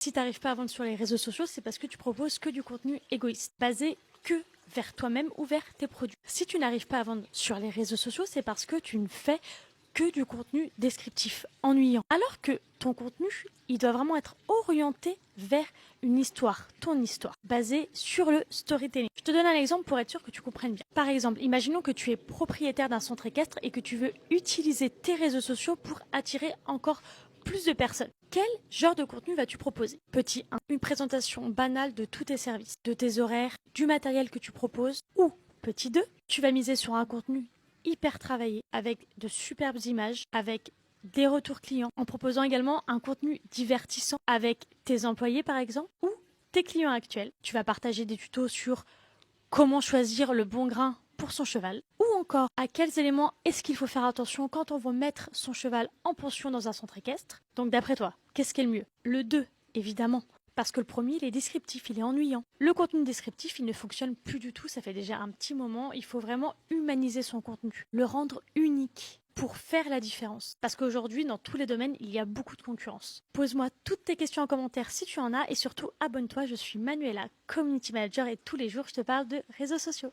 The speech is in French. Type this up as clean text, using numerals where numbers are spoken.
Si tu n'arrives pas à vendre sur les réseaux sociaux, c'est parce que tu proposes que du contenu égoïste, basé que vers toi-même ou vers tes produits. Si tu n'arrives pas à vendre sur les réseaux sociaux, c'est parce que tu ne fais que du contenu descriptif, ennuyant. Alors que ton contenu, il doit vraiment être orienté vers une histoire, ton histoire, basée sur le storytelling. Je te donne un exemple pour être sûr que tu comprennes bien. Par exemple, imaginons que tu es propriétaire d'un centre équestre et que tu veux utiliser tes réseaux sociaux pour attirer encore plus de personnes. Quel genre de contenu vas-tu proposer? Petit 1, une présentation banale de tous tes services, de tes horaires, du matériel que tu proposes. Ou petit 2, tu vas miser sur un contenu hyper travaillé, avec de superbes images, avec des retours clients, en proposant également un contenu divertissant avec tes employés par exemple, ou tes clients actuels. Tu vas partager des tutos sur comment choisir le bon grain pour son cheval, ou encore à quels éléments est-ce qu'il faut faire attention quand on veut mettre son cheval en pension dans un centre équestre. Donc d'après toi, qu'est-ce qui est le mieux? Le 2, évidemment. Parce que le premier, il est descriptif, il est ennuyant. Le contenu descriptif, il ne fonctionne plus du tout, ça fait déjà un petit moment. Il faut vraiment humaniser son contenu, le rendre unique pour faire la différence. Parce qu'aujourd'hui, dans tous les domaines, il y a beaucoup de concurrence. Pose-moi toutes tes questions en commentaire si tu en as et surtout abonne-toi, je suis Manuela, Community Manager et tous les jours, je te parle de réseaux sociaux.